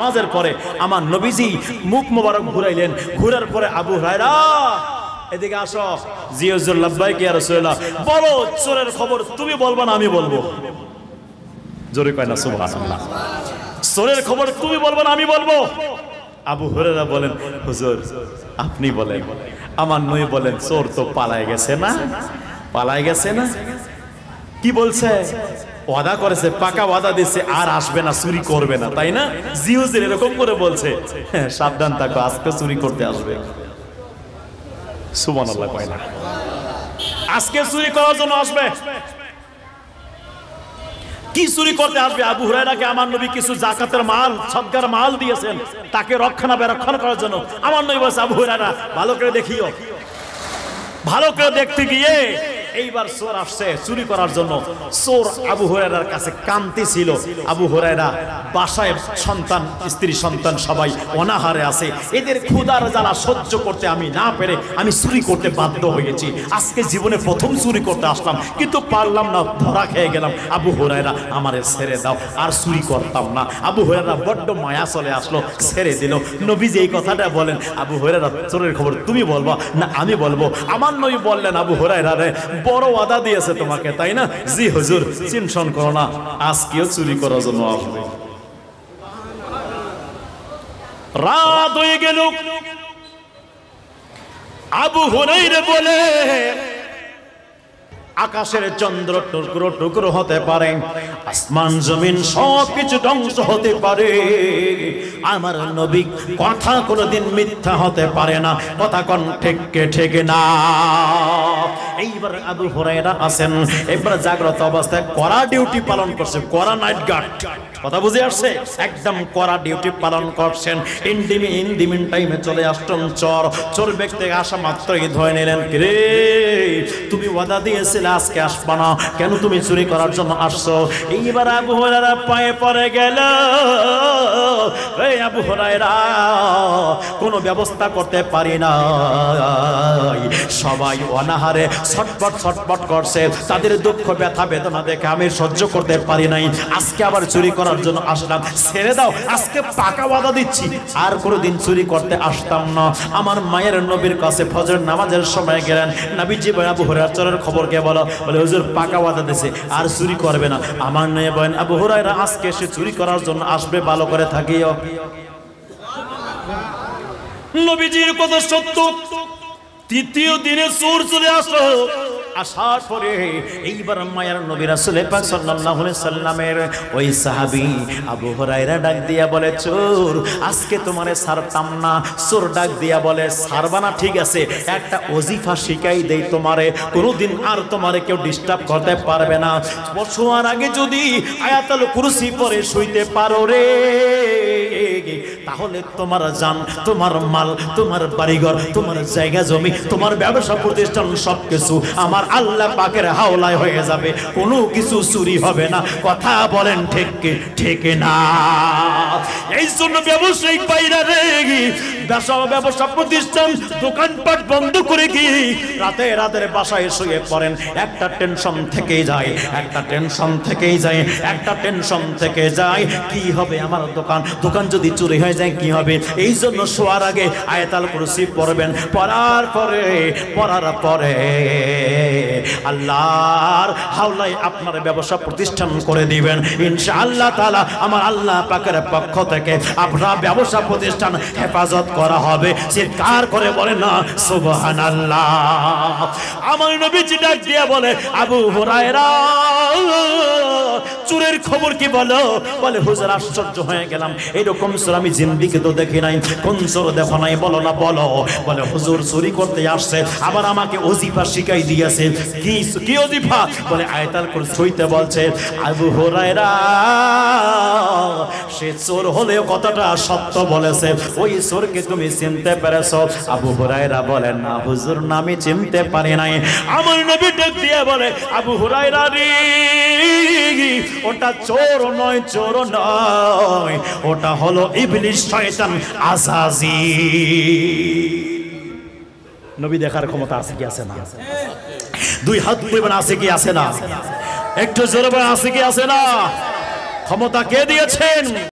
নামাজের পরে আমার নবীজি মুখ মোবারক ঘুরাইলেন, ঘুরার পরে আবু হুরায়রা এদিকে আসো। জি হুজুর, লাব্বাইক ইয়া রাসূলুল্লাহ। বলো চোরের খবর তুমি বলবা না আমি বলবো? জোরে কয় না সুবহানাল্লাহ। চোরের খবর তুমি বলবা না আমি বলবো? আবু হুরায়রা বলেন, হুজুর আপনি বলেন। আমার নবী বলেন, চোর তো পালায় গেছে না, পালায় গেছে না। কি বলছে? ওয়াদা করেছে, পাকা ওয়াদা দিচ্ছে, আর আসবে না, চুরি করবে না, তাই না? জি হুজুর এরকম করে বলছে। সাবধান থাকো, আজকে চুরি করতে আসবে। সুবহানাল্লাহ কয় না? আজকে চুরি করার জন্য আসবে। কি চুরি করতে আসবে? আবু হুরায়রাকে আমার নবী কিছু জাকাতের মাল, সদকার মাল দিয়েছেন তাকে রক্ষণাবেক্ষণ করার জন্য। আমার নবী বলছে, আবু হুরায়রা ভালো করে দেখিও। ভালো করে দেখতে গিয়ে এইবার চোর আসছে চুরি করার জন্য। চোর আবু হুরায়রার কাছে কান্তি ছিল। আবু হুরায়রা বাসায় সন্তান, স্ত্রী সন্তান সবাই অনাহারে আছে, এদের ক্ষুধার জ্বালা সহ্য করতে আমি না পেরে আমি চুরি করতে বাধ্য হয়েছি। আজকে জীবনে প্রথম চুরি করতে আসলাম, কিন্তু পারলাম না, ধরা খেয়ে গেলাম। আবু হুরায়রা আমারে ছেড়ে দাও, আর চুরি করতাম না। আবু হুরায়রা বড্ড মায়া চলে আসলো, ছেড়ে দিল। নবীজি এই কথাটা বলেন, আবু হুরায়রা চোরের খবর তুমি বলবা না আমি বলবো? আমার নবী বললেন, আবু হুরায়রা রে, বড় ওয়াদা দিয়েছে তোমাকে, তাই না? জি হুজুর, চিন্তা করো না, আজকেও চুরি করার জন্য আসবে। রাত হয়ে গেল। আবু হুরায়রা বলে, আকাশের চন্দ্র টুকরো টুকরো হতে পারে, আসমান জমিন সবকিছু ধ্বংস হতে পারে, আমার নবী কথা কোনোদিন মিথ্যা হতে পারে না। কথা কোন ঠিক না। এইবার আবু হুরায়রা আছেন, এবার জাগ্রত অবস্থায় কড়া ডিউটি পালন করছে, কড়া নাইট গার্ড। কথা বুঝে আসছে? একদম কড়া ডিউটি পালন করছেন। ইন্ডিমিন টাইমে চলে আসছেন চোর ব্যক্তি আসা মাত্রই ধরে নিলেন, রে তুমি ওয়াদা দিয়েছিলে আজকে আসবা না, কেন তুমি চুরি করার জন্য আসছো? এইবার আবু হুরায়রা পায়ে পড়ে গেল, এই আবু হুরায়রা কোনো ব্যবস্থা করতে পারি না, সবাই অনাহারে ছটপট করছে, তাদের দুঃখ ব্যথা বেদনা দেখে আমি সহ্য করতে পারি নাই, আজকে আবার চুরি করার জন্য আসলাম, ছেড়ে দাও, আজকে পাকা ওয়াদা দিচ্ছি আর কোনোদিন চুরি করতে আসতাম না। আমার মায়ের নবীর কাছে ফজর নামাজের সময় গেলেন, নবীজি আবু হুরায়রার চোরের খবর কে বলো? বলে হুজুর পাকা ওয়াদা দিয়েছে আর চুরি করবে না। আমার নবী বলেন, আবু হুরায়রা আজকে সে চুরি করার জন্য আসবে, ভালো করে থাকিও। নবীজির কথা সত্য। তৃতীয় দিনে চোর চলে আসলো, আসার পরে এইবার মায়ের নবী রাসূল পাক সাল্লাল্লাহু আলাইহি সাল্লামের ওই সাহাবী আবু হুরায়রা ডাক দিয়া বলে, চোর আজকে তোমারে ছাড়তাম না। চোর ডাক দিয়া বলে, ছাড়বা না ঠিক আছে, একটা ওজিফা শিখাই দেই তোমারে, কোনোদিন আর তোমারে কেউ ডিস্টার্ব করতে পারবে না। শোয়ার আগে যদি আয়াতুল কুরসি পড়ে শুইতে পারো রে, তাহলে তোমার জান, তোমার মাল, তোমার বাড়িঘর, তোমার জায়গা জমি, তোমার ব্যবসা প্রতিষ্ঠান সবকিছু আমার আল্লাহ পাকের হাওলায় হয়ে যাবে, কোনো কিছু চুরি হবে না। কথা বলেন ঠিক না? এই জন্য ব্যবসায়িক বাইরা রে, ব্যবসা প্রতিষ্ঠান দোকানপাট বন্ধ করে কি রাতের বাসায় শুয়ে পড়েন, একটা টেনশন থেকেই যায়, কি হবে আমার দোকান যদি চুরি হয়ে যায় কি হবে? এই জন্য শোয়ার আগে আয়াতুল কুরসি পড়বেন, পড়ার পরে আল্লাহর হাওলায় আপনার ব্যবসা প্রতিষ্ঠান করে দিবেন ইনশাআল্লাহ তাআলা। আমার আল্লাহ পাকের পক্ষ থেকে আপনার ব্যবসা প্রতিষ্ঠান হেফাজত করা হবে। চিৎকার করে বলেন না সুবহানাল্লাহ। আমার নবীজি ডাক দিয়ে বলে, আবু হুরায়রা চোরের খবর কি বলো? বলে হুজুর আশ্চর্য হয়ে গেলাম, এরকম চোর আমি জিন্দেগিতে তো দেখি নাই। কোন চোর দেখো নাই? বলো না বলো। বলে হুজুর চুরি করতে আসছে, আবার আমাকে ওজিফা শিখাই দিয়েছে। কি ওজিফা? বলে আয়াতুল কুরসি হইতে বলছে। আবু হুরায়রা সে চোর হলেও কথাটা সত্য বলেছে, ওই চোরকে তুমি চিনতে পেরেছো? আবু হুরায়রা বলেন, না হুজুর না, আমি চিনতে পারি নাই। আমার নবী ডাক দিয়ে বলে, আবু হুরায়রা রে, ওটা চোর নয়, ওটা হলো ইবলিস, শয়তান, আযাজিল। নবী দেখার ক্ষমতা আছে কি আছে না? দুই হাত পরিমাণ আছে কি আছে না? একটু জোরে বলেন আছে কি আছে না? ক্ষমতা কে দিয়েছেন?